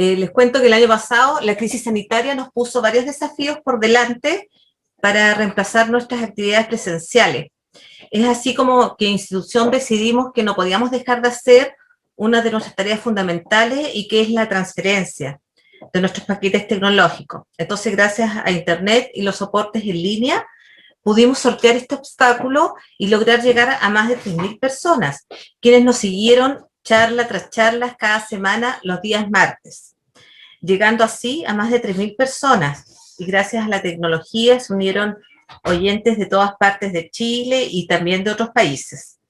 Les cuento que el año pasado la crisis sanitaria nos puso varios desafíos por delante para reemplazar nuestras actividades presenciales. Es así como que institución decidimos que no podíamos dejar de hacer una de nuestras tareas fundamentales y que es la transferencia de nuestros paquetes tecnológicos. Entonces, gracias a Internet y los soportes en línea, pudimos sortear este obstáculo y lograr llegar a más de 3.000 personas, quienes nos siguieron charla tras charla cada semana los días martes, llegando así a más de 3.000 personas. Y gracias a la tecnología se unieron oyentes de todas partes de Chile y también de otros países.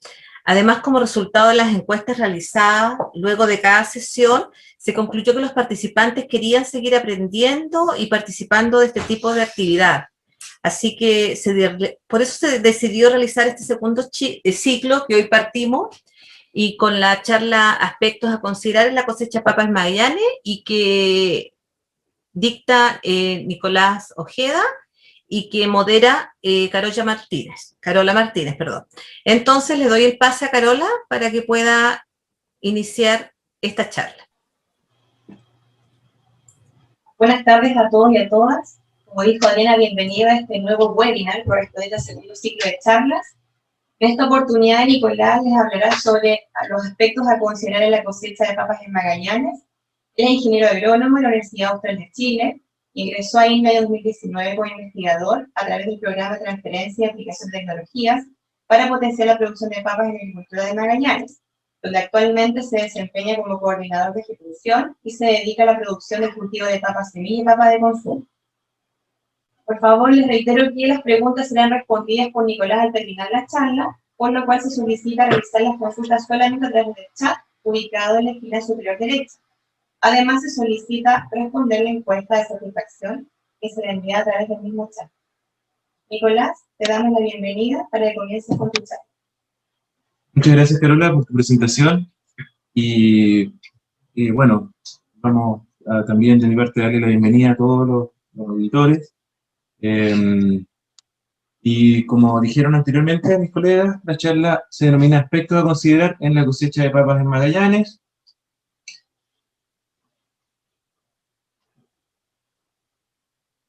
Además, como resultado de las encuestas realizadas luego de cada sesión, se concluyó que los participantes querían seguir aprendiendo y participando de este tipo de actividad. Así que por eso se decidió realizar este segundo ciclo que hoy partimos, y con la charla Aspectos a considerar en la cosecha de papas en Magallanes, y que dicta Nicolás Ojeda y que modera Carola Martínez, perdón. Entonces le doy el pase a Carola para que pueda iniciar esta charla. Buenas tardes a todos y a todas. Como dijo Elena, bienvenida a este nuevo webinar correspondiente al segundo ciclo de charlas. En esta oportunidad, Nicolás les hablará sobre los aspectos a considerar en la cosecha de papas en Magallanes. Él es ingeniero agrónomo en la Universidad Austral de Chile. Ingresó a INVA en 2019 como investigador a través del programa de transferencia y aplicación de tecnologías para potenciar la producción de papas en la agricultura de Magallanes, donde actualmente se desempeña como coordinador de ejecución y se dedica a la producción del cultivo de papas semilla y papas de consumo. Por favor, les reitero que las preguntas serán respondidas por Nicolás al terminar la charla, por lo cual se solicita realizar las consultas solamente a través del chat ubicado en la esquina superior derecha. Además, se solicita responder la encuesta de satisfacción que se le envía a través del mismo chat. Nicolás, te damos la bienvenida para que comiences con tu chat. Muchas gracias, Carola, por tu presentación. Y bueno, vamos a también de mi parte darle la bienvenida a todos los auditores. Y como dijeron anteriormente mis colegas, la charla se denomina Aspectos a considerar en la cosecha de papas en Magallanes.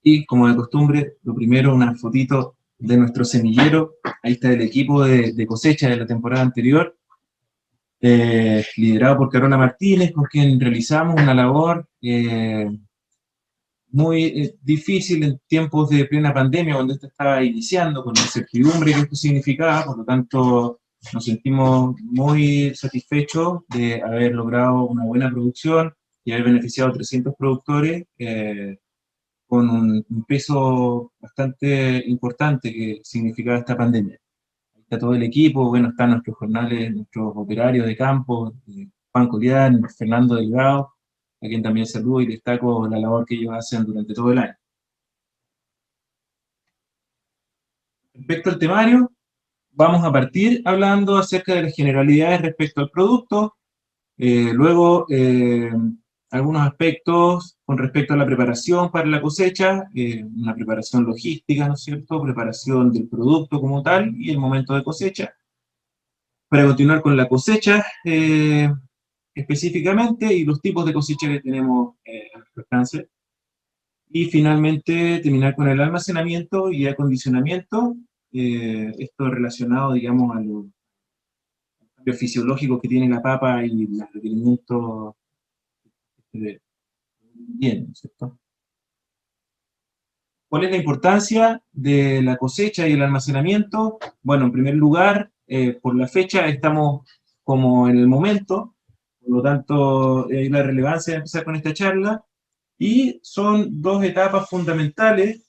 Y como de costumbre, lo primero, una fotito de nuestro semillero. Ahí está el equipo de cosecha de la temporada anterior, liderado por Carola Martínez, con quien realizamos una labor muy difícil en tiempos de plena pandemia, cuando esto estaba iniciando, con la incertidumbre que esto significaba. Por lo tanto, nos sentimos muy satisfechos de haber logrado una buena producción y haber beneficiado a 300 productores, con un peso bastante importante que significaba esta pandemia. Ahí está todo el equipo, bueno, están nuestros jornales, nuestros operarios de campo, Juan Colián, Fernando Delgado, a quien también saludo y destaco la labor que ellos hacen durante todo el año. Respecto al temario, vamos a partir hablando acerca de las generalidades respecto al producto, luego algunos aspectos con respecto a la preparación para la cosecha, una preparación logística, ¿no es cierto?, preparación del producto como tal y el momento de cosecha, para continuar con la cosecha específicamente y los tipos de cosecha que tenemos a nuestro alcance. Y finalmente terminar con el almacenamiento y acondicionamiento, esto relacionado, digamos, a los cambios fisiológicos que tiene la papa y los requerimientos de bien, ¿no es cierto? ¿Cuál es la importancia de la cosecha y el almacenamiento? Bueno, en primer lugar, por la fecha estamos como en el momento, por lo tanto, hay la relevancia de empezar con esta charla. Y son dos etapas fundamentales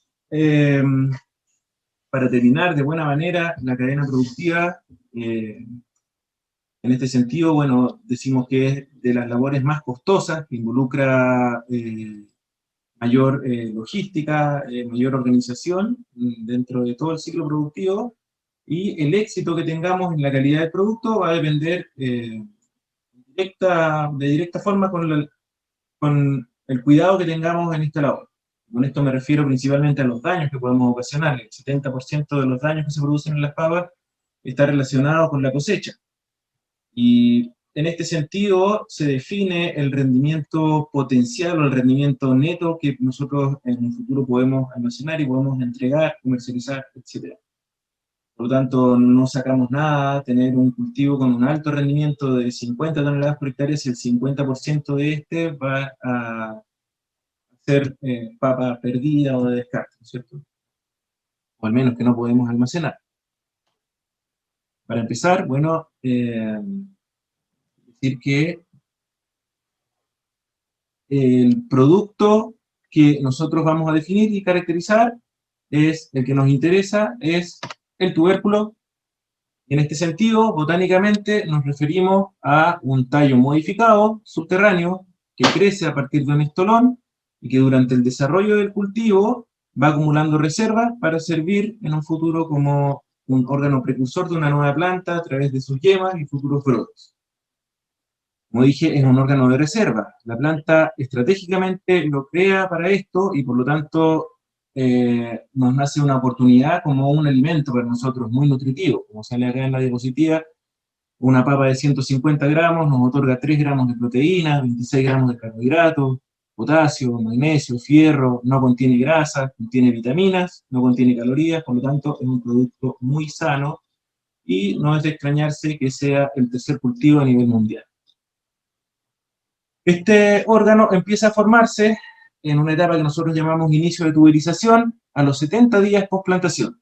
para terminar de buena manera la cadena productiva. En este sentido, bueno, decimos que es de las labores más costosas, que involucra mayor logística, mayor organización dentro de todo el ciclo productivo, y el éxito que tengamos en la calidad del producto va a depender de directa forma con el cuidado que tengamos en esta labor. Con esto me refiero principalmente a los daños que podemos ocasionar. El 70% de los daños que se producen en las papas está relacionado con la cosecha. Y en este sentido se define el rendimiento potencial o el rendimiento neto que nosotros en un futuro podemos almacenar y podemos entregar, comercializar, etc. Por lo tanto, no sacamos nada tener un cultivo con un alto rendimiento de 50 toneladas por hectárea si el 50% de este va a ser papa perdida o de descarte, ¿cierto? O al menos que no podemos almacenar. Para empezar, bueno, decir que el producto que nosotros vamos a definir y caracterizar es el que nos interesa, es el tubérculo. En este sentido, botánicamente, nos referimos a un tallo modificado, subterráneo, que crece a partir de un estolón y que durante el desarrollo del cultivo va acumulando reservas para servir en un futuro como un órgano precursor de una nueva planta a través de sus yemas y futuros brotes. Como dije, es un órgano de reserva. La planta estratégicamente lo crea para esto y por lo tanto nos nace una oportunidad como un alimento para nosotros muy nutritivo. Como sale acá en la diapositiva, una papa de 150 gramos nos otorga 3 gramos de proteína, 26 gramos de carbohidratos, potasio, magnesio, fierro, no contiene grasa, contiene vitaminas, no contiene calorías, por lo tanto es un producto muy sano y no es de extrañarse que sea el tercer cultivo a nivel mundial. Este órgano empieza a formarse en una etapa que nosotros llamamos inicio de tuberización a los 70 días post plantación.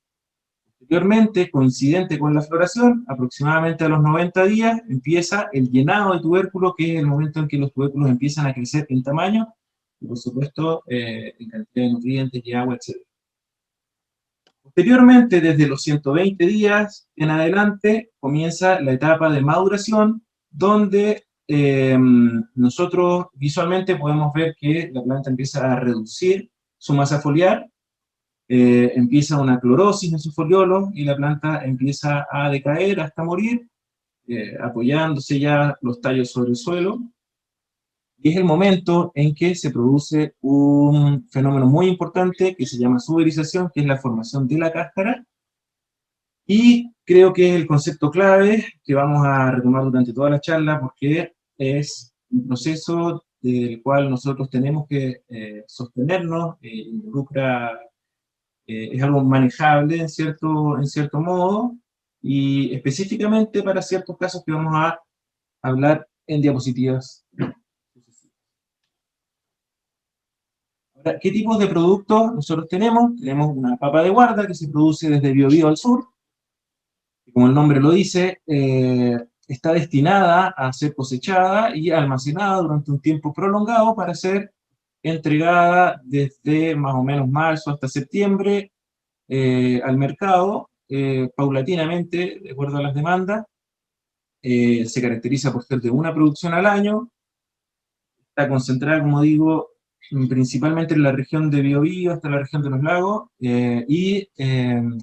Posteriormente, coincidente con la floración, aproximadamente a los 90 días, empieza el llenado de tubérculos, que es el momento en que los tubérculos empiezan a crecer en tamaño y, por supuesto, en cantidad de nutrientes y agua, etc. Posteriormente, desde los 120 días en adelante, comienza la etapa de maduración, donde nosotros visualmente podemos ver que la planta empieza a reducir su masa foliar, empieza una clorosis en sus foliolos y la planta empieza a decaer hasta morir, apoyándose ya los tallos sobre el suelo. Y es el momento en que se produce un fenómeno muy importante que se llama suberización, que es la formación de la cáscara. Y creo que es el concepto clave que vamos a retomar durante toda la charla porque es un proceso del cual nosotros tenemos que sostenernos, involucra, es algo manejable en cierto modo y específicamente para ciertos casos que vamos a hablar en diapositivas. Ahora, ¿qué tipos de productos nosotros tenemos? Tenemos una papa de guarda que se produce desde Biobío al sur, como el nombre lo dice, está destinada a ser cosechada y almacenada durante un tiempo prolongado para ser entregada desde más o menos marzo hasta septiembre al mercado, paulatinamente, de acuerdo a las demandas. Se caracteriza por ser de una producción al año, está concentrada, como digo, principalmente en la región de Biobío hasta la región de los lagos, y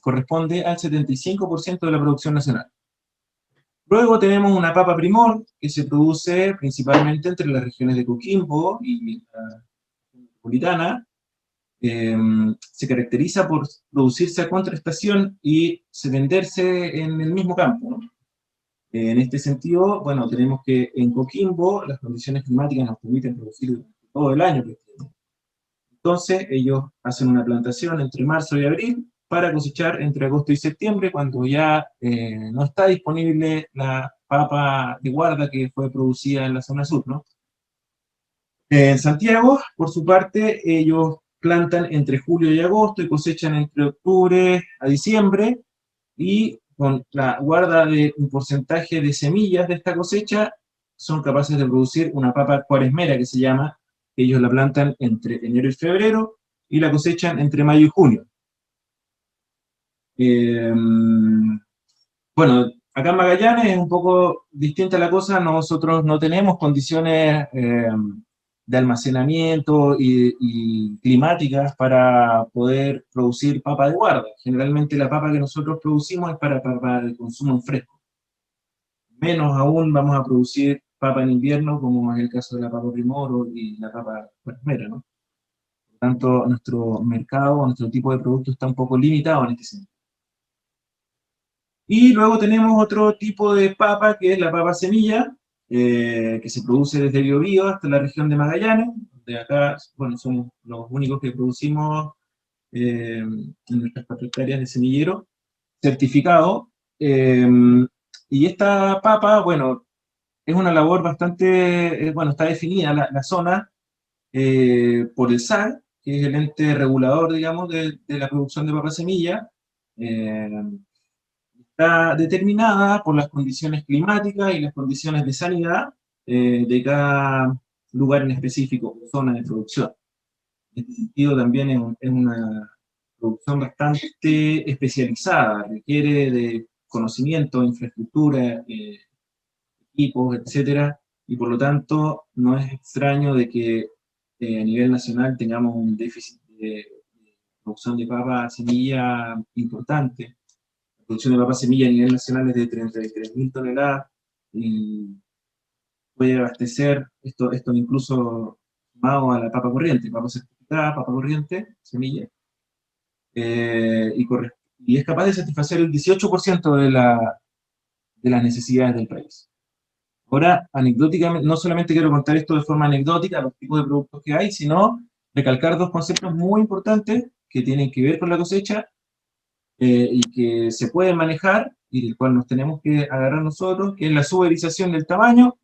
corresponde al 75% de la producción nacional. Luego tenemos una papa primor, que se produce principalmente entre las regiones de Coquimbo y la metropolitana. Se caracteriza por producirse a contraestación y venderse en el mismo campo, ¿no? En este sentido, bueno, tenemos que en Coquimbo las condiciones climáticas nos permiten producir todo el año. Entonces, ellos hacen una plantación entre marzo y abril para cosechar entre agosto y septiembre, cuando ya no está disponible la papa de guarda que fue producida en la zona sur, ¿no? En Santiago, por su parte, ellos plantan entre julio y agosto y cosechan entre octubre a diciembre, y con la guarda de un porcentaje de semillas de esta cosecha, son capaces de producir una papa cuaresmera, que se llama. Ellos la plantan entre enero y febrero y la cosechan entre mayo y junio. Bueno, acá en Magallanes es un poco distinta la cosa. Nosotros no tenemos condiciones de almacenamiento y climáticas para poder producir papa de guarda. Generalmente la papa que nosotros producimos es para el consumo en fresco. Menos aún vamos a producir papa en invierno, como es el caso de la papa primor y la papa cuaresmera, ¿no? Por lo tanto, nuestro mercado, nuestro tipo de producto está un poco limitado en este sentido. Y luego tenemos otro tipo de papa, que es la papa semilla, que se produce desde Biobío hasta la región de Magallanes, de acá, bueno, somos los únicos que producimos en nuestras 4 hectáreas de semillero certificado. Y esta papa, bueno, es una labor bastante, bueno, está definida la zona por el SAG, que es el ente regulador, digamos, de la producción de papa semilla. Eh, Está determinada por las condiciones climáticas y las condiciones de sanidad de cada lugar en específico, zona de producción. En este sentido también es una producción bastante especializada, requiere de conocimiento, infraestructura, equipos, etcétera, y por lo tanto no es extraño de que a nivel nacional tengamos un déficit de producción de papa semilla importante. La producción de papa semilla a nivel nacional es de 33.000 toneladas y puede abastecer, esto incluso sumado a la papa corriente, papa certificada, papa corriente, semilla, y es capaz de satisfacer el 18% de las necesidades del país. Ahora, anecdóticamente, no solamente quiero contar esto de forma anecdótica, los tipos de productos que hay, sino recalcar 2 conceptos muy importantes que tienen que ver con la cosecha y que se pueden manejar y del cual nos tenemos que agarrar nosotros, que es la suberización del tamaño,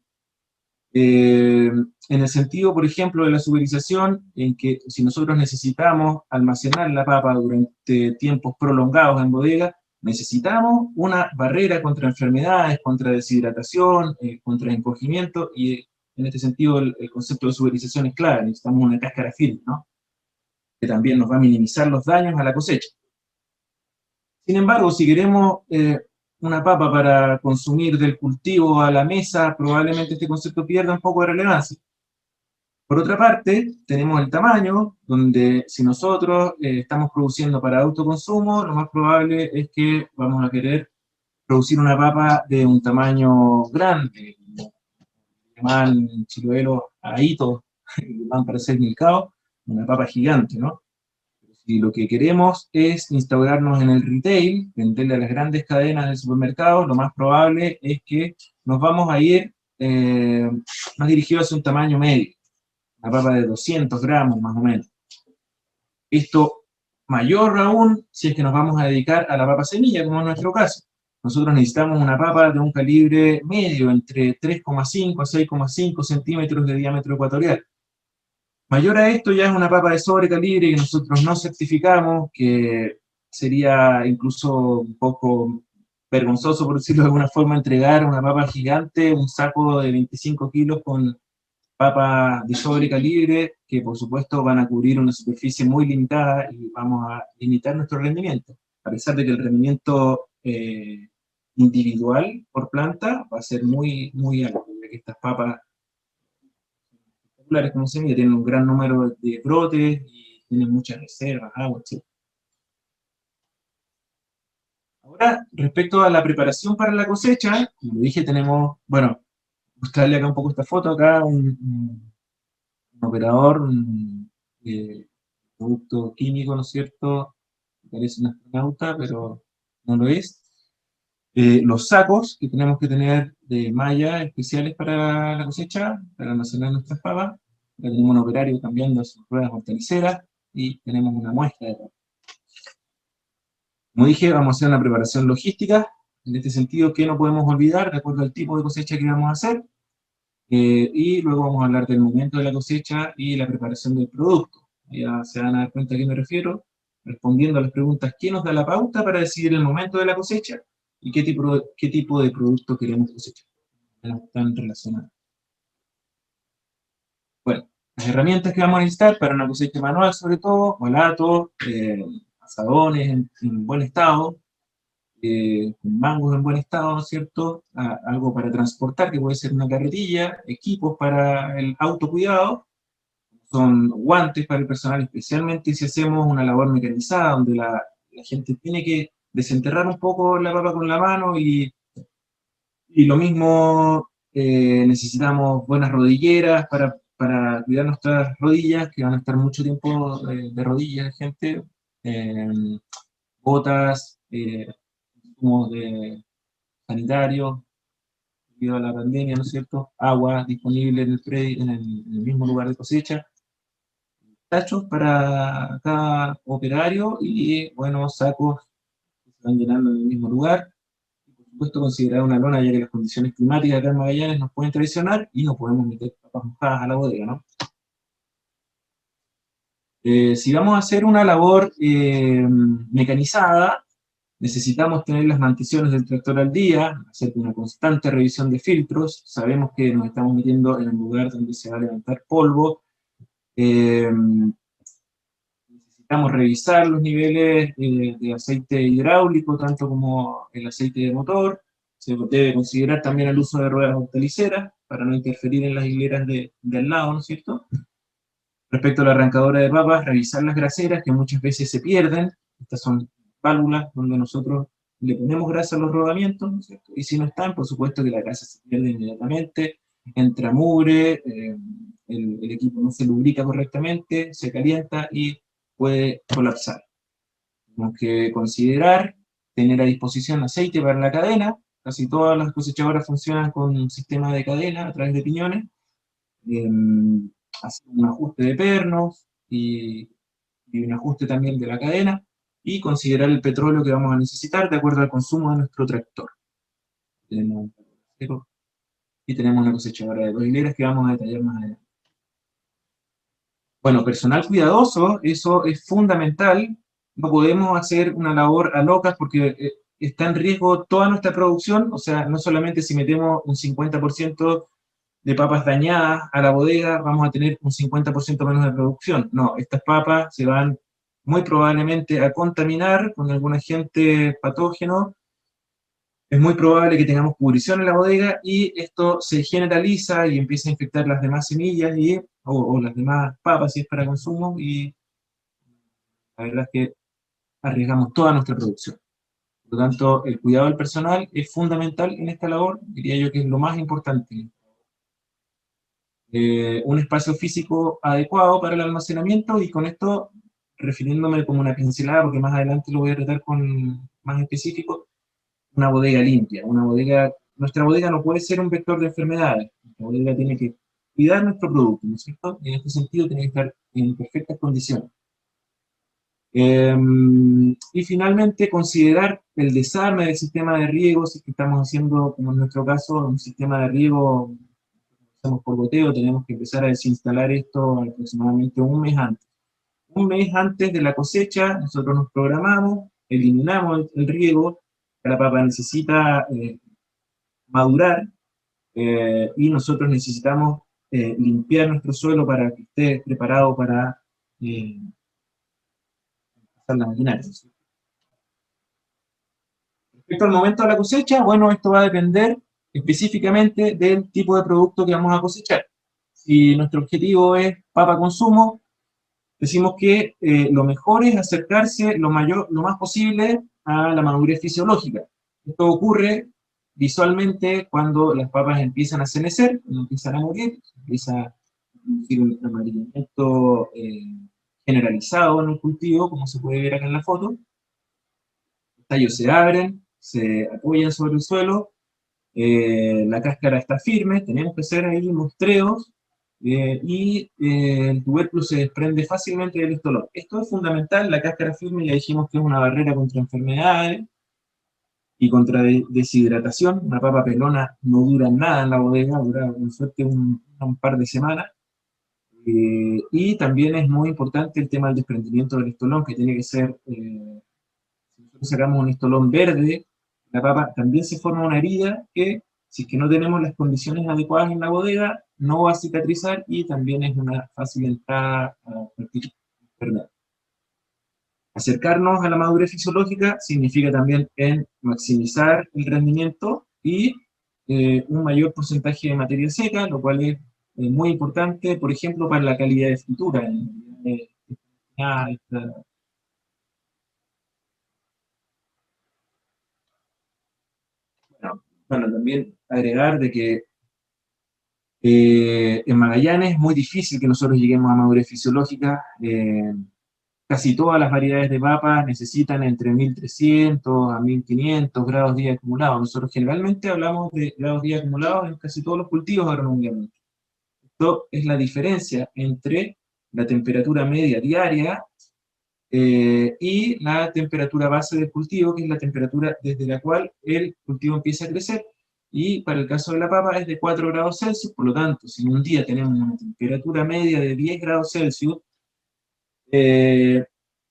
en el sentido, por ejemplo, de la suberización, en que si nosotros necesitamos almacenar la papa durante tiempos prolongados en bodega, necesitamos una barrera contra enfermedades, contra deshidratación, contra encogimiento, y en este sentido el concepto de suberización es clave, necesitamos una cáscara firme, ¿no? Que también nos va a minimizar los daños a la cosecha. Sin embargo, si queremos una papa para consumir del cultivo a la mesa, probablemente este concepto pierda un poco de relevancia. Por otra parte, tenemos el tamaño, donde si nosotros estamos produciendo para autoconsumo, lo más probable es que vamos a querer producir una papa de un tamaño grande, llaman en Chiloelo ahitos, van para ser milcao, una papa gigante, ¿no? Si lo que queremos es instaurarnos en el retail, venderle a las grandes cadenas de supermercados, lo más probable es que nos vamos a ir más dirigidos hacia un tamaño medio, una papa de 200 gramos más o menos. Esto mayor aún si es que nos vamos a dedicar a la papa semilla, como en nuestro caso. Nosotros necesitamos una papa de un calibre medio, entre 3,5 a 6,5 centímetros de diámetro ecuatorial. Mayor a esto ya es una papa de sobrecalibre que nosotros no certificamos, que sería incluso un poco vergonzoso, por decirlo de alguna forma, entregar una papa gigante, un saco de 25 kilos con papas de sobrecalibre, que por supuesto van a cubrir una superficie muy limitada y vamos a limitar nuestro rendimiento. A pesar de que el rendimiento individual por planta va a ser muy, muy alto, ya que estas papas como semilla, tienen un gran número de brotes y tienen muchas reservas, agua, etc. Ahora, respecto a la preparación para la cosecha, como dije, tenemos, bueno, mostrarle acá un poco esta foto, acá un operador, un producto químico, ¿no es cierto? Parece un astronauta, pero no lo es. Los sacos que tenemos que tener de malla especiales para la cosecha, para almacenar nuestras papas. Acá tenemos un operario cambiando sus ruedas hortaliceras y tenemos una muestra de papa. Como dije, vamos a hacer una preparación logística. En este sentido, ¿qué no podemos olvidar de acuerdo al tipo de cosecha que vamos a hacer? Y luego vamos a hablar del momento de la cosecha y la preparación del producto. Ya se van a dar cuenta a qué me refiero, respondiendo a las preguntas: ¿qué nos da la pauta para decidir el momento de la cosecha? ¿Y qué tipo de producto queremos cosechar? Están relacionadas. Bueno, las herramientas que vamos a necesitar para una cosecha manual, sobre todo, balatos, azadones en buen estado, mangos en buen estado, ¿no es cierto? Algo para transportar, que puede ser una carretilla, equipos para el autocuidado, son guantes para el personal, especialmente si hacemos una labor mecanizada, donde la gente tiene que desenterrar un poco la papa con la mano y lo mismo necesitamos buenas rodilleras para cuidar nuestras rodillas, que van a estar mucho tiempo de rodillas, gente, botas, insumos sanitarios, debido a la pandemia, ¿no es cierto? Agua disponible en el predio, en el mismo lugar de cosecha, tachos para cada operario y, bueno, sacos que se van llenando en el mismo lugar. Y, por supuesto, considerar una lona, ya que las condiciones climáticas acá en Magallanes nos pueden traicionar y no podemos meter papas mojadas a la bodega, ¿no? Si vamos a hacer una labor mecanizada, necesitamos tener las mantenciones del tractor al día, hacer una constante revisión de filtros. Sabemos que nos estamos metiendo en un lugar donde se va a levantar polvo. Necesitamos revisar los niveles de aceite hidráulico, tanto como el aceite de motor. Se debe considerar también el uso de ruedas hortaliceras para no interferir en las hileras de al lado, ¿no es cierto? Respecto a la arrancadora de papas, revisar las graseras que muchas veces se pierden. Estas son válvulas donde nosotros le ponemos grasa a los rodamientos, ¿no es cierto? Y si no están, por supuesto que la grasa se pierde inmediatamente, entra mugre, el equipo no se lubrica correctamente, se calienta y puede colapsar. Tenemos que considerar tener a disposición aceite para la cadena. Casi todas las cosechadoras funcionan con un sistema de cadena a través de piñones. Hacer un ajuste de pernos y un ajuste también de la cadena, y considerar el petróleo que vamos a necesitar de acuerdo al consumo de nuestro tractor. Tenemos y tenemos una cosechadora de 2 hileras que vamos a detallar más adelante. Bueno, personal cuidadoso, eso es fundamental. No podemos hacer una labor a locas porque está en riesgo toda nuestra producción. O sea, no solamente si metemos un 50% de papas dañadas a la bodega, vamos a tener un 50% menos de producción. No, estas papas se van muy probablemente a contaminar con algún agente patógeno. Es muy probable que tengamos pudrición en la bodega y esto se generaliza y empieza a infectar las demás semillas o las demás papas si es para consumo, y la verdad es que arriesgamos toda nuestra producción. Por lo tanto, el cuidado del personal es fundamental en esta labor, diría yo que es lo más importante. Un espacio físico adecuado para el almacenamiento, y con esto, refiriéndome como una pincelada, porque más adelante lo voy a tratar con más específico, una bodega limpia. Nuestra bodega no puede ser un vector de enfermedades. Nuestra bodega tiene que cuidar nuestro producto, ¿no es cierto? Y en este sentido tiene que estar en perfectas condiciones. Y finalmente, considerar el desarme del sistema de riego, si es que estamos haciendo, como en nuestro caso, un sistema de riego por goteo, tenemos que empezar a desinstalar esto aproximadamente un mes antes. Un mes antes de la cosecha, nosotros nos programamos, eliminamos el riego, la papa necesita madurar, y nosotros necesitamos limpiar nuestro suelo para que esté preparado para empezar la maquinaria. Respecto al momento de la cosecha, bueno, esto va a depender específicamente del tipo de producto que vamos a cosechar. Si nuestro objetivo es papa consumo, decimos que lo mejor es acercarse lo más posible a la madurez fisiológica. Esto ocurre visualmente cuando las papas empiezan a senecer, cuando empiezan a morir, empieza a producir un amarillamiento generalizado en el cultivo, como se puede ver acá en la foto. Los tallos se abren, se apoyan sobre el suelo, la cáscara está firme, tenemos que hacer ahí mostreos, y el tubérculo se desprende fácilmente del estolón. Esto es fundamental, la cáscara firme ya dijimos que es una barrera contra enfermedades y contra deshidratación. Una papa pelona no dura nada en la bodega, dura con suerte un par de semanas. Y también es muy importante el tema del desprendimiento del estolón, que tiene que ser, si nosotros sacamos un estolón verde, la papa también se forma una herida que, si es que no tenemos las condiciones adecuadas en la bodega, no va a cicatrizar y también es una fácil entrada a cualquier enfermedad. Acercarnos a la madurez fisiológica significa también en maximizar el rendimiento y un mayor porcentaje de materia seca, lo cual es muy importante, por ejemplo, para la calidad de fritura. Bueno, también agregar de que en Magallanes es muy difícil que nosotros lleguemos a madurez fisiológica. casi todas las variedades de papas necesitan entre 1300 a 1500 grados día acumulados. Nosotros generalmente hablamos de grados día acumulados en casi todos los cultivos agronómicamente. Esto es la diferencia entre la temperatura media diaria y la temperatura base del cultivo, que es la temperatura desde la cual el cultivo empieza a crecer. Y para el caso de la papa es de 4 grados Celsius, por lo tanto, si un día tenemos una temperatura media de 10 grados Celsius,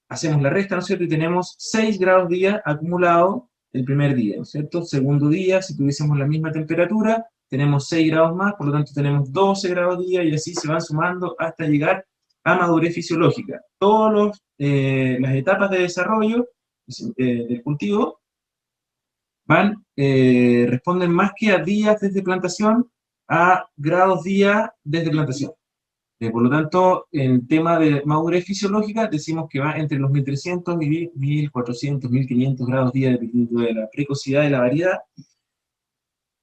hacemos la resta, ¿no es cierto? Y tenemos 6 grados día acumulado el primer día, ¿no es cierto? Segundo día, si tuviésemos la misma temperatura, tenemos 6 grados más, por lo tanto tenemos 12 grados día y así se van sumando hasta llegar a madurez fisiológica. Todas las etapas de desarrollo del cultivo responden más que a días desde plantación, a grados día desde plantación. Por lo tanto, en tema de madurez fisiológica, decimos que va entre los 1300 y 1400, 1500 grados día, dependiendo de la precocidad de la variedad.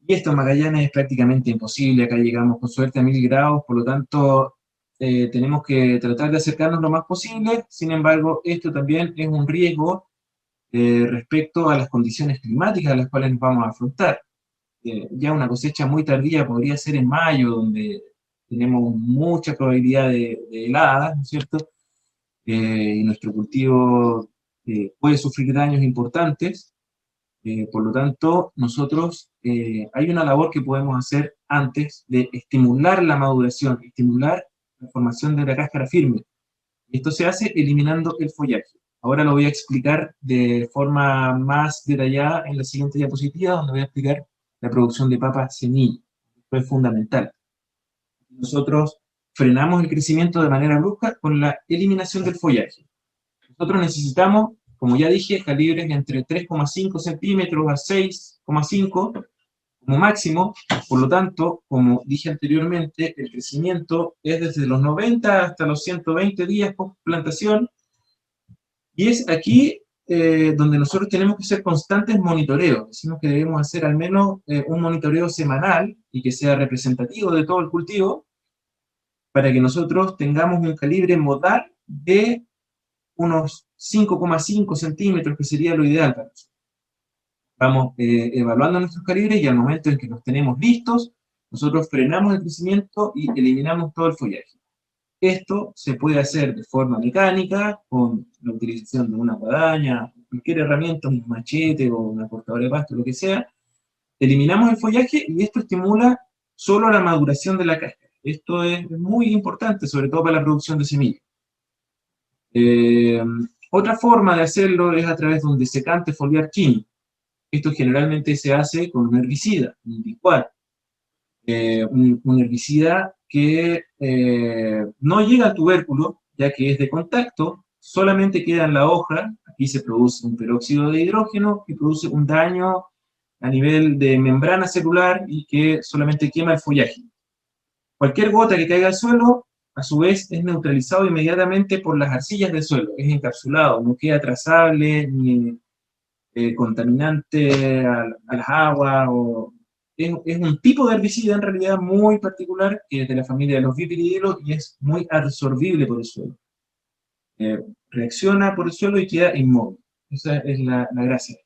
Y esto en Magallanes es prácticamente imposible, acá llegamos con suerte a 1000 grados, por lo tanto, tenemos que tratar de acercarnos lo más posible. Sin embargo, esto también es un riesgo respecto a las condiciones climáticas a las cuales nos vamos a afrontar. Ya una cosecha muy tardía podría ser en mayo, donde tenemos mucha probabilidad de heladas, ¿no es cierto? Y nuestro cultivo puede sufrir daños importantes. Por lo tanto, nosotros, hay una labor que podemos hacer antes de estimular la maduración, estimular la formación de la cáscara firme. Esto se hace eliminando el follaje. Ahora lo voy a explicar de forma más detallada en la siguiente diapositiva, donde voy a explicar la producción de papas semilla. Esto es fundamental. Nosotros frenamos el crecimiento de manera brusca con la eliminación del follaje. Nosotros necesitamos, como ya dije, calibres entre 3,5 centímetros a 6,5 como máximo. Por lo tanto, como dije anteriormente, el crecimiento es desde los 90 hasta los 120 días post plantación, y es aquí donde nosotros tenemos que hacer constantes monitoreos. Decimos que debemos hacer al menos un monitoreo semanal y que sea representativo de todo el cultivo, para que nosotros tengamos un calibre modal de unos 5,5 centímetros, que sería lo ideal para nosotros. Vamos evaluando nuestros calibres y al momento en que los tenemos listos, nosotros frenamos el crecimiento y eliminamos todo el follaje. Esto se puede hacer de forma mecánica, con la utilización de una guadaña, cualquier herramienta, un machete o una cortadora de pasto, lo que sea. Eliminamos el follaje y esto estimula solo la maduración de la cáscara. Esto es muy importante, sobre todo para la producción de semillas. Otra forma de hacerlo es a través de un desecante foliar químico. Esto generalmente se hace con un herbicida, un licuar. Un herbicida que no llega al tubérculo, ya que es de contacto, solamente queda en la hoja. Aquí se produce un peróxido de hidrógeno que produce un daño a nivel de membrana celular y que solamente quema el follaje. Cualquier gota que caiga al suelo, a su vez, es neutralizado inmediatamente por las arcillas del suelo, es encapsulado, no queda trazable ni contaminante a las aguas. Es un tipo de herbicida en realidad muy particular, que es de la familia de los vipiridilos y es muy absorbible por el suelo. Reacciona por el suelo y queda inmóvil. Esa es la gracia.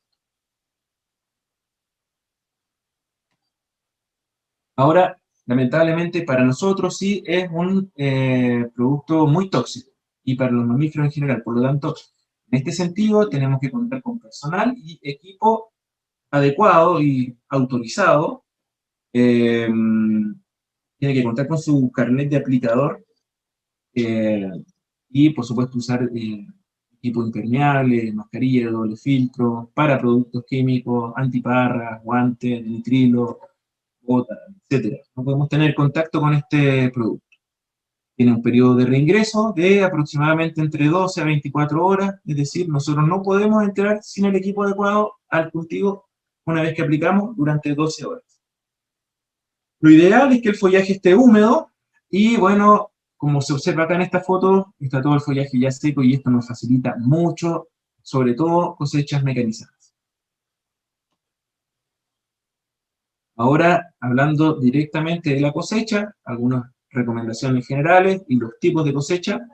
Ahora, lamentablemente para nosotros sí es un producto muy tóxico y para los mamíferos en general. Por lo tanto, en este sentido tenemos que contar con personal y equipo adecuado y autorizado. Tiene que contar con su carnet de aplicador y por supuesto usar equipo impermeable, mascarilla de doble filtro, para productos químicos, antiparras, guantes, nitrilo, botas, etc. No podemos tener contacto con este producto. Tiene un periodo de reingreso de aproximadamente entre 12 a 24 horas, es decir, nosotros no podemos entrar sin el equipo adecuado al cultivo una vez que aplicamos durante 12 horas. Lo ideal es que el follaje esté húmedo y, bueno, como se observa acá en esta foto, está todo el follaje ya seco y esto nos facilita mucho, sobre todo cosechas mecanizadas. Ahora, hablando directamente de la cosecha, algunas recomendaciones generales y los tipos de cosecha.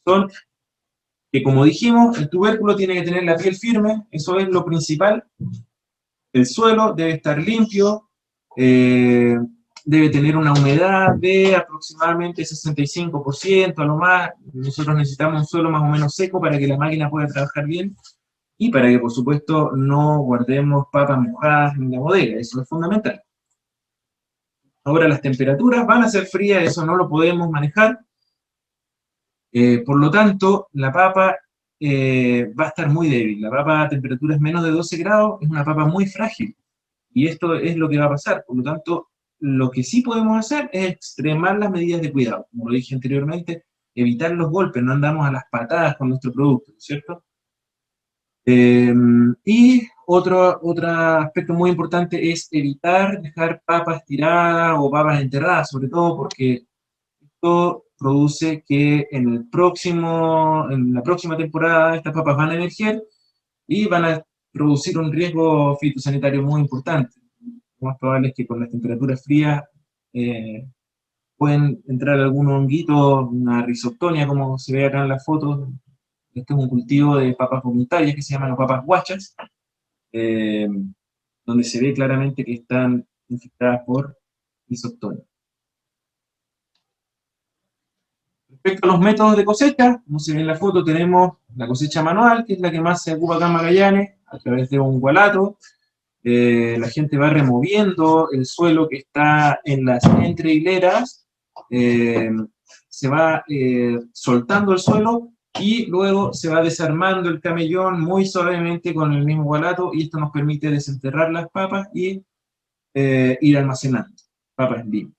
son que, como dijimos, el tubérculo tiene que tener la piel firme, eso es lo principal. El suelo debe estar limpio, debe tener una humedad de aproximadamente 65%, a lo más. Nosotros necesitamos un suelo más o menos seco para que la máquina pueda trabajar bien y para que, por supuesto, no guardemos papas mojadas en la bodega, eso es fundamental. Ahora las temperaturas van a ser frías, eso no lo podemos manejar. Por lo tanto, la papa va a estar muy débil. La papa a temperaturas menos de 12 grados es una papa muy frágil. Y esto es lo que va a pasar. Por lo tanto, lo que sí podemos hacer es extremar las medidas de cuidado. Como lo dije anteriormente, evitar los golpes, no andamos a las patadas con nuestro producto, ¿cierto? Y otro aspecto muy importante es evitar dejar papas tiradas o papas enterradas, sobre todo porque esto produce que en la próxima temporada estas papas van a emerger y van a producir un riesgo fitosanitario muy importante. Lo más probable es que con las temperaturas frías eh, pueden entrar algunos honguitos, una rizoptonia, como se ve acá en las fotos. Este es un cultivo de papas voluntarias que se llaman papas guachas, eh, donde se ve claramente que están infectadas por rizoptonia. Respecto a los métodos de cosecha, como se ve en la foto, tenemos la cosecha manual, que es la que más se ocupa acá en Magallanes, a través de un gualato. La gente va removiendo el suelo que está en las entrehileras, se va soltando el suelo y luego se va desarmando el camellón muy suavemente con el mismo gualato, y esto nos permite desenterrar las papas y ir almacenando papas en vivo.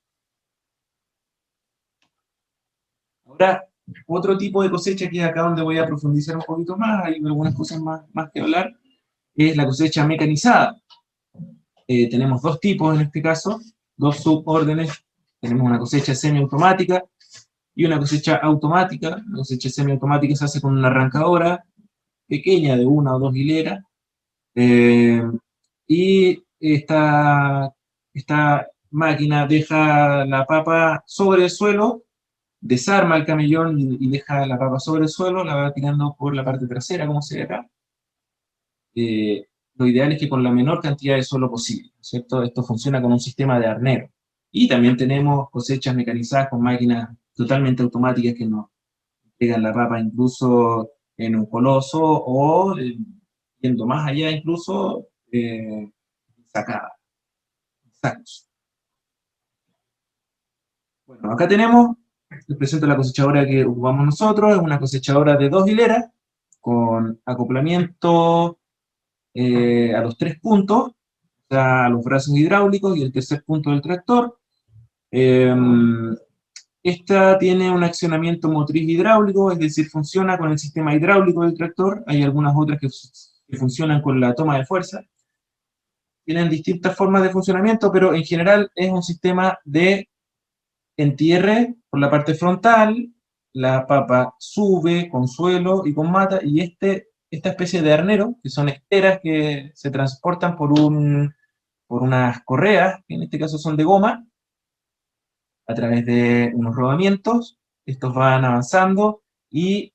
Ahora, otro tipo de cosecha, que es acá donde voy a profundizar un poquito más, hay algunas cosas más que hablar, es la cosecha mecanizada. Tenemos dos tipos en este caso, dos subórdenes. Tenemos una cosecha semiautomática y una cosecha automática. La cosecha semiautomática se hace con una arrancadora pequeña de una o dos hileras, y esta máquina deja la papa sobre el suelo, desarma el camellón y deja la papa sobre el suelo, la va tirando por la parte trasera, como se ve acá. Lo ideal es que con la menor cantidad de suelo posible, ¿cierto? Esto funciona con un sistema de arnero. Y también tenemos cosechas mecanizadas con máquinas totalmente automáticas que nos pegan la papa incluso en un coloso o, yendo más allá incluso, sacada, sacos. Bueno, acá tenemos, les presento la cosechadora que ocupamos nosotros, es una cosechadora de 2 hileras, con acoplamiento a los 3 puntos, a los brazos hidráulicos y el tercer punto del tractor. Esta tiene un accionamiento motriz hidráulico, es decir, funciona con el sistema hidráulico del tractor. Hay algunas otras que funcionan con la toma de fuerza. Tienen distintas formas de funcionamiento, pero en general es un sistema de entierre por la parte frontal, la papa sube con suelo y con mata, y esta especie de arnero, que son esteras que se transportan por unas correas, que en este caso son de goma, a través de unos rodamientos. Estos van avanzando y,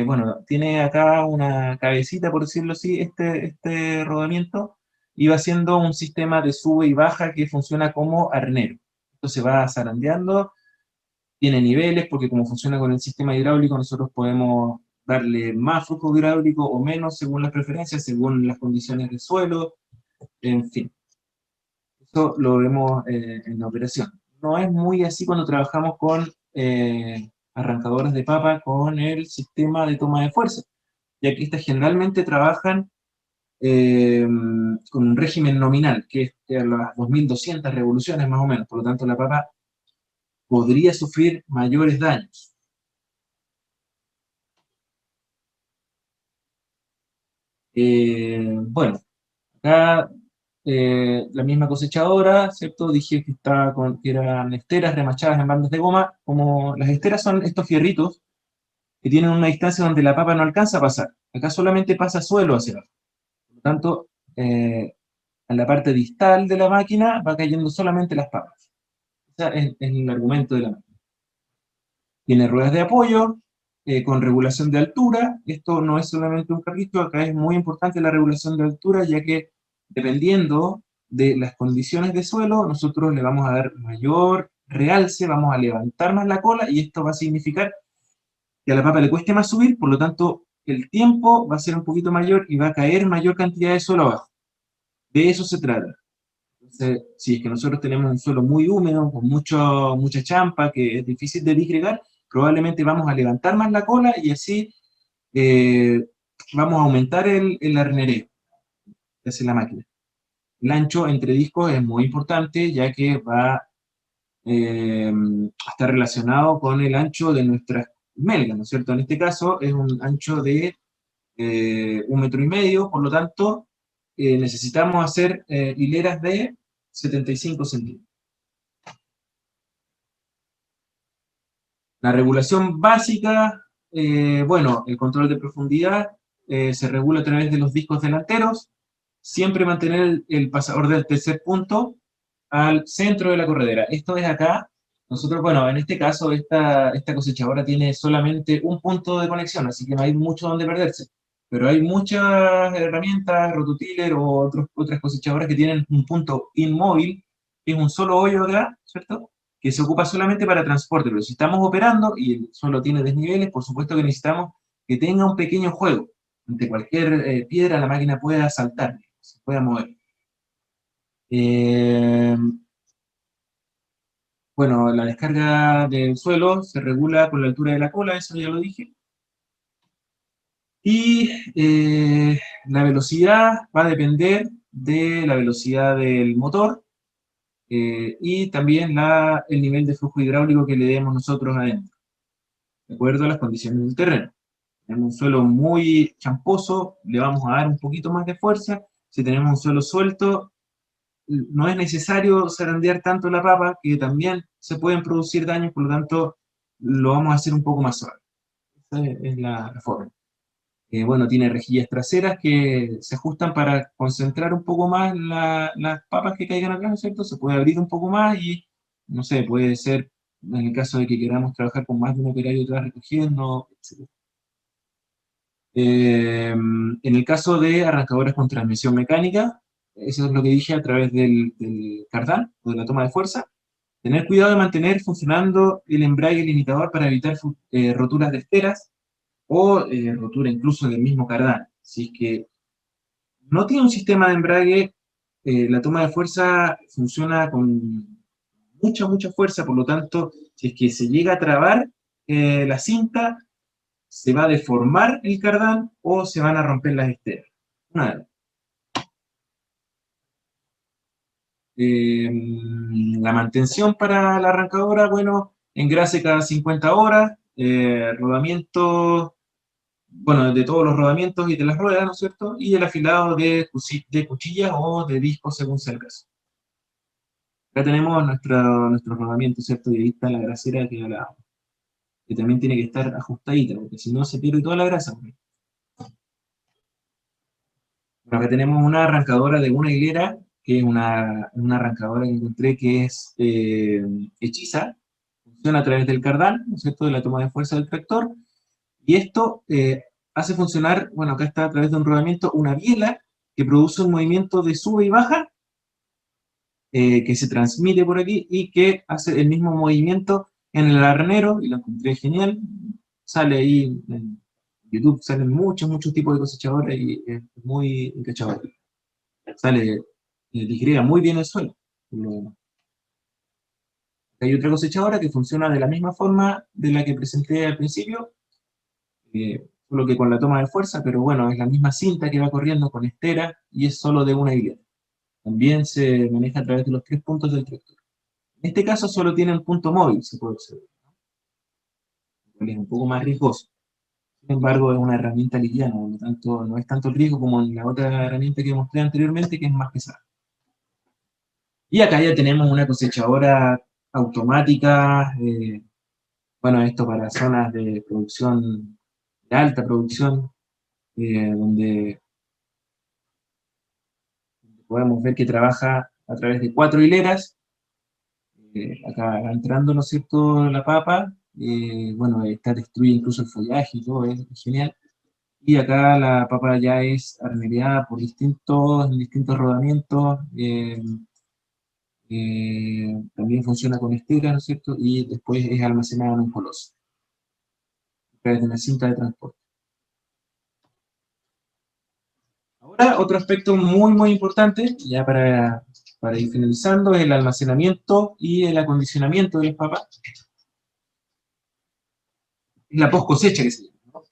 bueno, tiene acá una cabecita, por decirlo así, este rodamiento, y va haciendo un sistema de sube y baja que funciona como arnero. Esto se va zarandeando, tiene niveles, porque como funciona con el sistema hidráulico, nosotros podemos darle más flujo hidráulico o menos según las preferencias, según las condiciones del suelo, en fin. Eso lo vemos en la operación. No es muy así cuando trabajamos con arrancadoras de papa con el sistema de toma de fuerza, ya que estas generalmente trabajan con un régimen nominal, que es a las 2200 revoluciones más o menos. Por lo tanto, la papa podría sufrir mayores daños. Bueno, acá la misma cosechadora, ¿cierto? Dije que eran esteras remachadas en bandas de goma. Como las esteras son estos fierritos que tienen una distancia donde la papa no alcanza a pasar. Acá solamente pasa suelo hacia abajo. Por lo tanto, en la parte distal de la máquina va cayendo solamente las papas. Ese es el argumento de la máquina. Tiene ruedas de apoyo, con regulación de altura. Esto no es solamente un capricho, acá es muy importante la regulación de altura, ya que dependiendo de las condiciones de suelo, nosotros le vamos a dar mayor realce, vamos a levantar más la cola, y esto va a significar que a la papa le cueste más subir, por lo tanto, el tiempo va a ser un poquito mayor y va a caer mayor cantidad de suelo abajo. De eso se trata. Entonces, si es que nosotros tenemos un suelo muy húmedo, con mucha champa, que es difícil de disgregar, probablemente vamos a levantar más la cola y así vamos a aumentar el arenereo que hace la máquina. El ancho entre discos es muy importante, ya que va a estar relacionado con el ancho de nuestras melgas, ¿no es cierto? En este caso es un ancho de 1,5 metros, por lo tanto necesitamos hacer hileras de 75 centímetros. La regulación básica, bueno, el control de profundidad se regula a través de los discos delanteros, siempre mantener el pasador del tercer punto al centro de la corredera. Esto es acá. Nosotros, bueno, en este caso, esta cosechadora tiene solamente un punto de conexión, así que no hay mucho donde perderse. Pero hay muchas herramientas, rototiller o otras cosechadoras que tienen un punto inmóvil, que es un solo hoyo acá, ¿cierto? Que se ocupa solamente para transporte. Pero si estamos operando y el suelo tiene desniveles, por supuesto que necesitamos que tenga un pequeño juego. Ante cualquier piedra la máquina pueda saltar, se pueda mover. Eh, bueno, la descarga del suelo se regula con la altura de la cola, eso ya lo dije. Y la velocidad va a depender de la velocidad del motor y también el nivel de flujo hidráulico que le demos nosotros adentro, de acuerdo a las condiciones del terreno. Tenemos un suelo muy champoso, le vamos a dar un poquito más de fuerza. Si tenemos un suelo suelto, no es necesario zarandear tanto la papa, que también se pueden producir daños, por lo tanto, lo vamos a hacer un poco más suave. Esa es la forma. Bueno, tiene rejillas traseras que se ajustan para concentrar un poco más las papas que caigan acá, ¿no es cierto? Se puede abrir un poco más y, no sé, puede ser en el caso de que queramos trabajar con más de un operario atrás recogiendo, etc. En el caso de arrancadoras con transmisión mecánica, eso es lo que dije a través del cardán o de la toma de fuerza, tener cuidado de mantener funcionando el embrague limitador para evitar roturas de esteras o rotura incluso del mismo cardán. Si es que no tiene un sistema de embrague, la toma de fuerza funciona con mucha fuerza, por lo tanto, si es que se llega a trabar la cinta, se va a deformar el cardán o se van a romper las esteras. Una de las. La mantención para la arrancadora, bueno, engrase cada 50 horas, rodamiento, bueno, de todos los rodamientos y de las ruedas, ¿no es cierto? Y el afilado de cuchillas o de discos según sea el caso. Acá tenemos nuestro rodamiento, ¿cierto? Y ahí está la grasera que también tiene que estar ajustadita, porque si no se pierde toda la grasa. Bueno, acá tenemos una arrancadora de una hilera, que es una arrancadora que encontré que es hechiza, funciona a través del cardán, ¿no es cierto?, de la toma de fuerza del tractor, y esto hace funcionar, bueno, acá está a través de un rodamiento, una biela que produce un movimiento de sube y baja, que se transmite por aquí y que hace el mismo movimiento en el arenero, y lo encontré genial. Sale ahí en YouTube, salen muchos tipos de cosechadores y es muy encachador. Sale, disgrega muy bien el suelo. Hay otra cosechadora que funciona de la misma forma de la que presenté al principio, solo que con la toma de fuerza, pero bueno, es la misma cinta que va corriendo con estera y es solo de una hilera. También se maneja a través de los 3 puntos del tractor. En este caso solo tiene un punto móvil, se puede observar, ¿no? Es un poco más riesgoso. Sin embargo, es una herramienta liviana, por lo tanto, no es tanto el riesgo como en la otra herramienta que mostré anteriormente, que es más pesada. Y acá ya tenemos una cosechadora automática, bueno, esto para zonas de producción, de alta producción, donde podemos ver que trabaja a través de 4 hileras. Acá va entrando, ¿no es cierto?, la papa, bueno, esta destruye incluso el follaje y todo, es genial. Y acá la papa ya es armereada por distintos rodamientos, también funciona con estera, ¿no es cierto? Y después es almacenada en un coloso, a través de una cinta de transporte. Ahora, otro aspecto muy importante, ya para ir finalizando, es el almacenamiento y el acondicionamiento de las papas. Es la post cosecha que se llama, ¿no?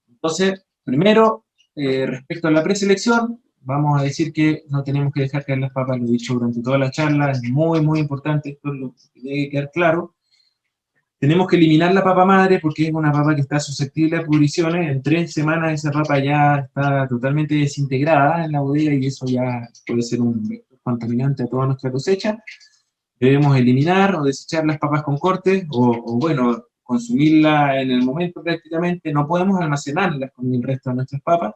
Entonces, primero, respecto a la preselección, vamos a decir que no tenemos que dejar caer las papas, lo he dicho durante toda la charla, es muy importante, esto es lo que tiene que quedar claro. Tenemos que eliminar la papa madre porque es una papa que está susceptible a pudriciones. En 3 semanas esa papa ya está totalmente desintegrada en la bodega y eso ya puede ser un vector contaminante a toda nuestra cosecha. Debemos eliminar o desechar las papas con corte o bueno, consumirla en el momento prácticamente. No podemos almacenarlas con el resto de nuestras papas.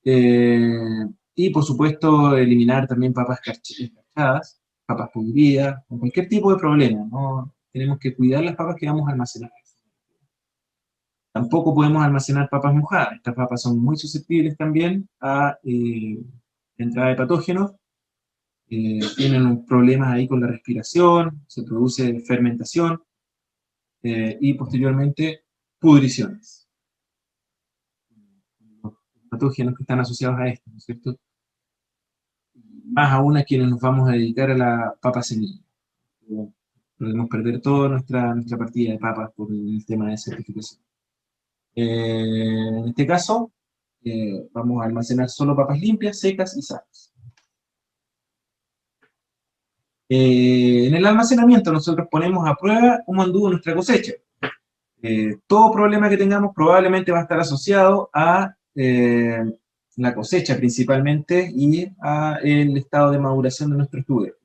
Y por supuesto eliminar también papas escarchadas, papas podridas, con cualquier tipo de problema, ¿no? Tenemos que cuidar las papas que vamos a almacenar. Tampoco podemos almacenar papas mojadas. Estas papas son muy susceptibles también a entrada de patógenos. Tienen problemas ahí con la respiración, se produce fermentación y posteriormente pudriciones. Los patógenos que están asociados a esto, ¿no es cierto? Más aún a quienes nos vamos a dedicar a la papa semilla. Podemos perder toda nuestra partida de papas por el tema de certificación. En este caso, vamos a almacenar solo papas limpias, secas y sanas. En el almacenamiento nosotros ponemos a prueba cómo anduvo nuestra cosecha. Todo problema que tengamos probablemente va a estar asociado a la cosecha principalmente y a el estado de maduración de nuestros tubérculos.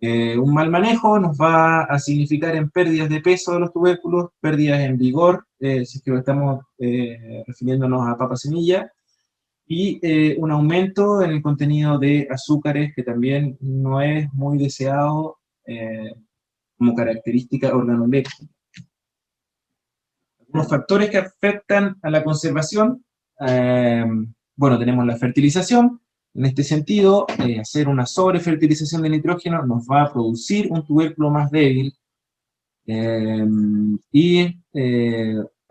Un mal manejo nos va a significar en pérdidas de peso de los tubérculos, pérdidas en vigor, si es que estamos refiriéndonos a papa semilla, y un aumento en el contenido de azúcares que también no es muy deseado como característica organoléptica. Algunos factores que afectan a la conservación, bueno, tenemos la fertilización. En este sentido, hacer una sobrefertilización de nitrógeno nos va a producir un tubérculo más débil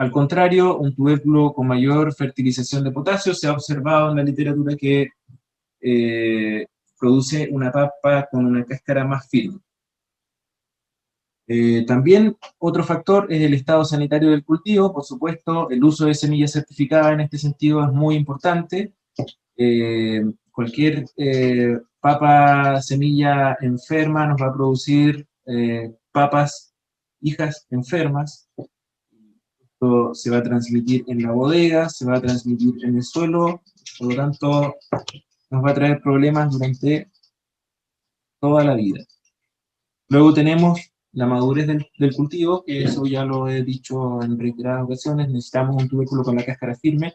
al contrario, un tubérculo con mayor fertilización de potasio se ha observado en la literatura que produce una papa con una cáscara más firme. También otro factor es el estado sanitario del cultivo. Por supuesto, el uso de semillas certificadas en este sentido es muy importante. Cualquier papa semilla enferma nos va a producir papas hijas enfermas. Esto se va a transmitir en la bodega, se va a transmitir en el suelo, por lo tanto nos va a traer problemas durante toda la vida. Luego tenemos la madurez del cultivo, que eso ya lo he dicho en reiteradas ocasiones, necesitamos un tubérculo con la cáscara firme,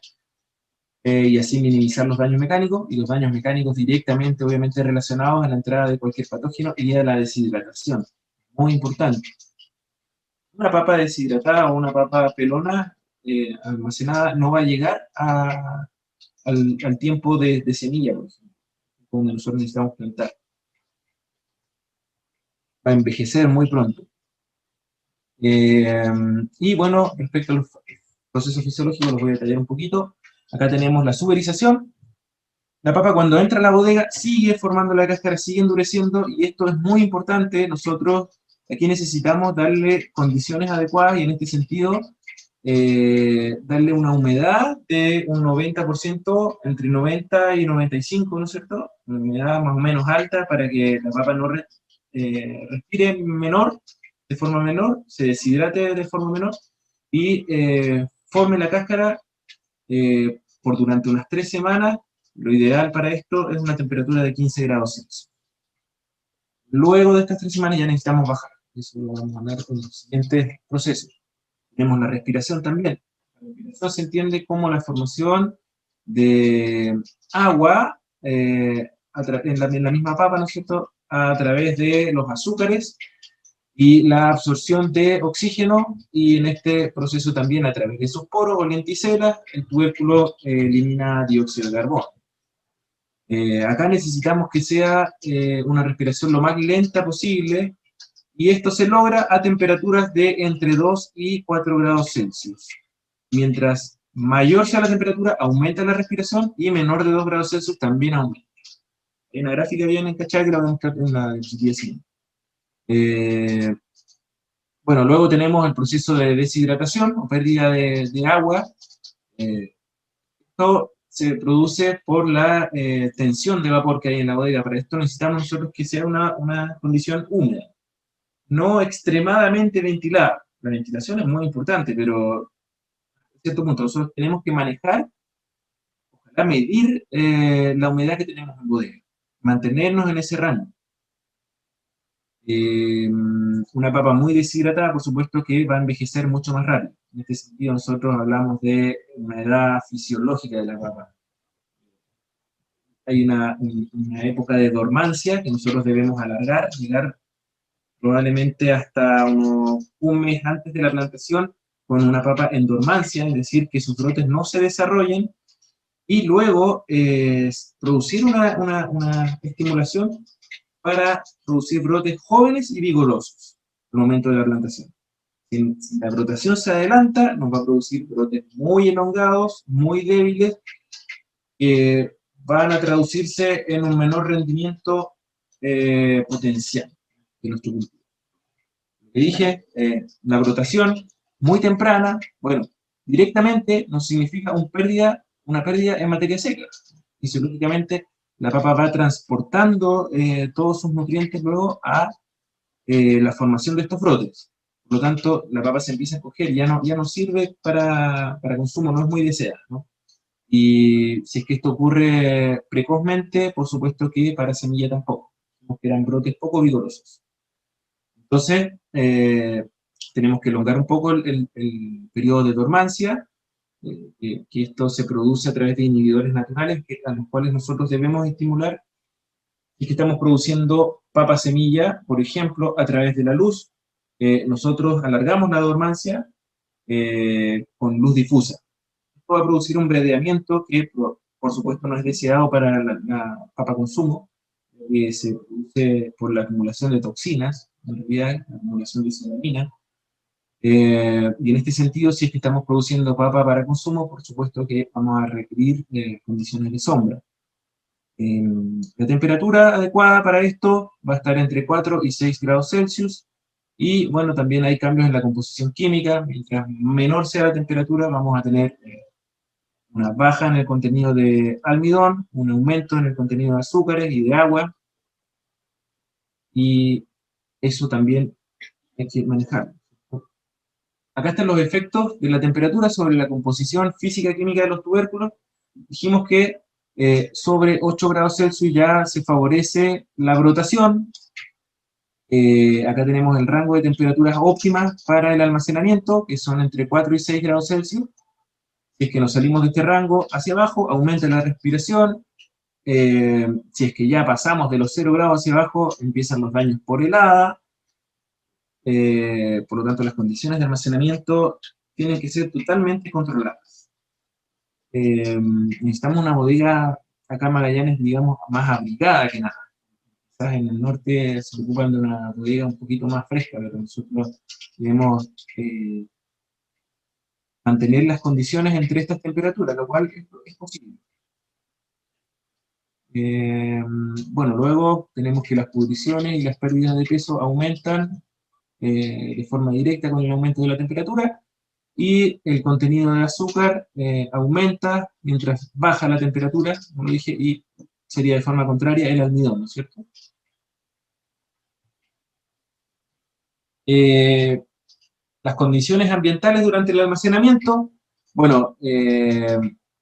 y así minimizar los daños mecánicos, y los daños mecánicos directamente, obviamente, relacionados a la entrada de cualquier patógeno y a la deshidratación. Muy importante. Una papa deshidratada o una papa pelona almacenada no va a llegar al tiempo de semilla, por ejemplo, donde nosotros necesitamos plantar. Va a envejecer muy pronto. Y bueno, respecto a los procesos fisiológicos, los voy a detallar un poquito. Acá tenemos la suberización. La papa cuando entra a la bodega sigue formando la cáscara, sigue endureciendo, y esto es muy importante. Nosotros aquí necesitamos darle condiciones adecuadas y en este sentido darle una humedad de un 90%, entre 90 y 95, ¿no es cierto? Una humedad más o menos alta para que la papa no respire de forma menor, se deshidrate de forma menor y forme la cáscara por durante unas 3 semanas. Lo ideal para esto es una temperatura de 15 grados Celsius. Luego de estas 3 semanas ya necesitamos bajar. Eso lo vamos a hablar con los siguientes procesos. Tenemos la respiración también. La respiración se entiende como la formación de agua en la misma papa, ¿no es cierto?, a través de los azúcares y la absorción de oxígeno, y en este proceso también a través de esos poros o lenticelas, el tubérculo elimina dióxido de carbono. Acá necesitamos que sea una respiración lo más lenta posible, y esto se logra a temperaturas de entre 2 y 4 grados Celsius. Mientras mayor sea la temperatura, aumenta la respiración, y menor de 2 grados Celsius también aumenta. En la gráfica vienen, ¿cachai? Que la voy a mostrar en la diapositiva siguiente. Bueno, luego tenemos el proceso de deshidratación o pérdida de agua. Esto se produce por la tensión de vapor que hay en la bodega. Para esto necesitamos nosotros que sea una condición húmeda, no extremadamente ventilada. La ventilación es muy importante, pero a cierto punto nosotros tenemos que manejar, ojalá medir la humedad que tenemos en bodega, mantenernos en ese rango. Una papa muy deshidratada, por supuesto que va a envejecer mucho más rápido. En este sentido, nosotros hablamos de una edad fisiológica de la papa. Hay una época de dormancia que nosotros debemos alargar, llegar probablemente hasta un mes antes de la plantación con una papa en dormancia, es decir, que sus brotes no se desarrollen, y luego producir una estimulación para producir brotes jóvenes y vigorosos al momento de la plantación. Si la brotación se adelanta, nos va a producir brotes muy elongados, muy débiles, que van a traducirse en un menor rendimiento potencial de nuestro cultivo. Lo que dije, la brotación muy temprana, bueno, directamente nos significa una pérdida en materia seca. Fisiológicamente, la papa va transportando todos sus nutrientes luego a la formación de estos brotes. Por lo tanto, la papa se empieza a escoger, ya no sirve para consumo, no es muy deseada, ¿no? Y si es que esto ocurre precozmente, por supuesto que para semilla tampoco, porque eran brotes poco vigorosos. Entonces, tenemos que elongar un poco el periodo de dormancia, que esto se produce a través de inhibidores naturales a los cuales nosotros debemos estimular, y que estamos produciendo papa semilla, por ejemplo, a través de la luz. Nosotros alargamos la dormancia con luz difusa. Esto va a producir un bredeamiento que, por supuesto, no es deseado para la papa consumo, que se produce por la acumulación de toxinas, en realidad, la acumulación de cianina. Y en este sentido, si es que estamos produciendo papa para consumo, por supuesto que vamos a requerir condiciones de sombra. La temperatura adecuada para esto va a estar entre 4 y 6 grados Celsius, y bueno, también hay cambios en la composición química. Mientras menor sea la temperatura, vamos a tener una baja en el contenido de almidón, un aumento en el contenido de azúcares y de agua, y eso también hay que manejarlo. Acá están los efectos de la temperatura sobre la composición física-química de los tubérculos. Dijimos que sobre 8 grados Celsius ya se favorece la brotación. Acá tenemos el rango de temperaturas óptimas para el almacenamiento, que son entre 4 y 6 grados Celsius. Si es que nos salimos de este rango hacia abajo, aumenta la respiración. Si es que ya pasamos de los 0 grados hacia abajo, empiezan los daños por helada. Por lo tanto, las condiciones de almacenamiento tienen que ser totalmente controladas. Necesitamos una bodega acá en Magallanes, digamos, más abrigada que nada. Quizás en el norte se ocupan de una bodega un poquito más fresca, pero nosotros debemos mantener las condiciones entre estas temperaturas, lo cual es posible. Bueno, luego tenemos que las pudriciones y las pérdidas de peso aumentan de forma directa con el aumento de la temperatura, y el contenido de azúcar aumenta mientras baja la temperatura, como lo dije, y sería de forma contraria el almidón, ¿no es cierto? Las condiciones ambientales durante el almacenamiento, bueno,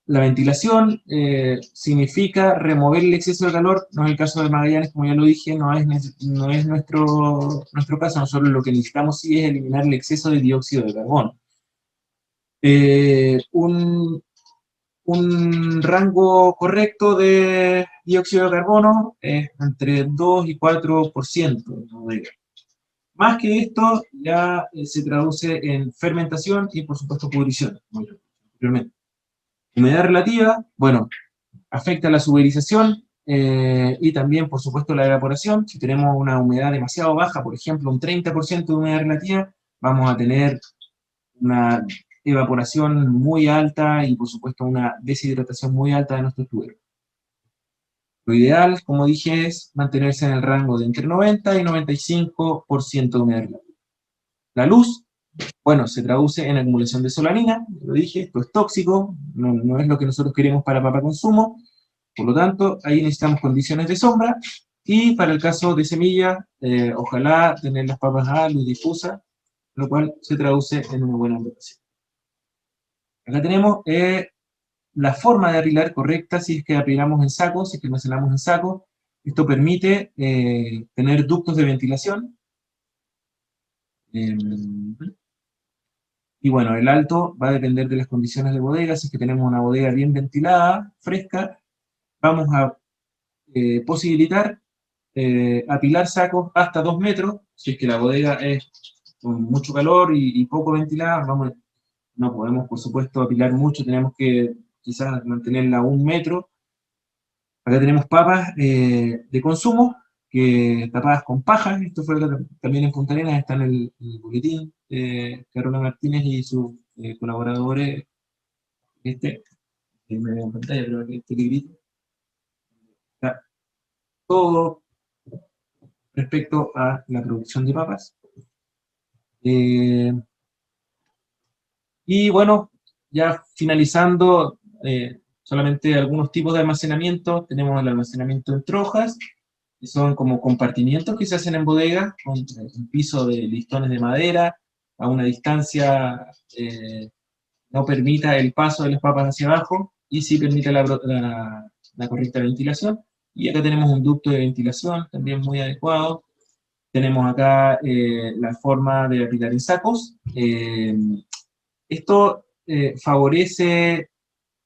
la ventilación significa remover el exceso de calor. No es el caso de Magallanes, como ya lo dije, no es nuestro caso. Nosotros lo que necesitamos sí es eliminar el exceso de dióxido de carbono. Un rango correcto de dióxido de carbono es entre 2 y 4%, ¿no? Más que esto, ya se traduce en fermentación y, por supuesto, pudrición, como yo dije anteriormente. Humedad relativa, bueno, afecta la suberización y también, por supuesto, la evaporación. Si tenemos una humedad demasiado baja, por ejemplo, un 30% de humedad relativa, vamos a tener una evaporación muy alta y, por supuesto, una deshidratación muy alta de nuestro tubérculo. Lo ideal, como dije, es mantenerse en el rango de entre 90 y 95% de humedad relativa. La luz, bueno, se traduce en acumulación de solanina, lo dije, esto es tóxico, no es lo que nosotros queremos para consumo, por lo tanto, ahí necesitamos condiciones de sombra, y para el caso de semilla, ojalá tener las papas a luz difusa, lo cual se traduce en una buena rotación. Acá tenemos la forma de apilar correcta, si es que apilamos en saco, si es que almacenamos en saco. Esto permite tener ductos de ventilación. Y bueno, el alto va a depender de las condiciones de bodega. Si es que tenemos una bodega bien ventilada, fresca, vamos a posibilitar apilar sacos hasta 2 metros. Si es que la bodega es con mucho calor y poco ventilada, no podemos, por supuesto, apilar mucho, tenemos que quizás mantenerla a 1 metro. Acá tenemos papas de consumo, tapadas con paja. Esto fue también en Punta Arenas, está en el boletín de Carola Martínez y sus colaboradores. Me veo en pantalla, pero este librito. Está todo respecto a la producción de papas. Y bueno, ya finalizando, solamente algunos tipos de almacenamiento. Tenemos el almacenamiento en trojas, que son como compartimientos que se hacen en bodegas, con un piso de listones de madera, a una distancia no permita el paso de las papas hacia abajo, y sí permite la correcta ventilación. Y acá tenemos un ducto de ventilación también muy adecuado. Tenemos acá la forma de apilar en sacos. Esto favorece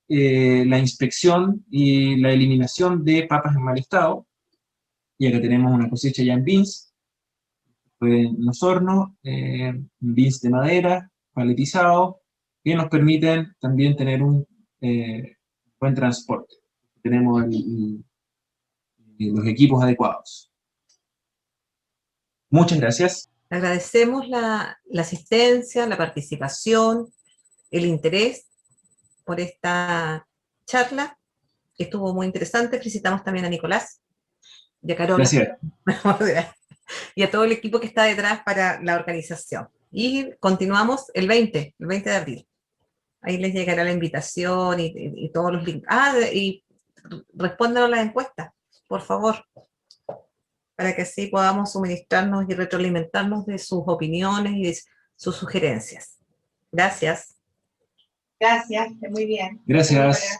la inspección y la eliminación de papas en mal estado. Y acá tenemos una cosecha ya en beans, en los hornos, beans de madera, paletizado, que nos permiten también tener un buen transporte. Tenemos los equipos adecuados. Muchas gracias. Agradecemos la asistencia, la participación, el interés por esta charla, que estuvo muy interesante. Felicitamos también a Nicolás y a Carola. Gracias. Y a todo el equipo que está detrás para la organización. Y continuamos el 20 de abril. Ahí les llegará la invitación y todos los links. Y respondan a las encuestas, por favor, para que así podamos suministrarnos y retroalimentarnos de sus opiniones y de sus sugerencias. Gracias. Gracias, muy bien. Gracias.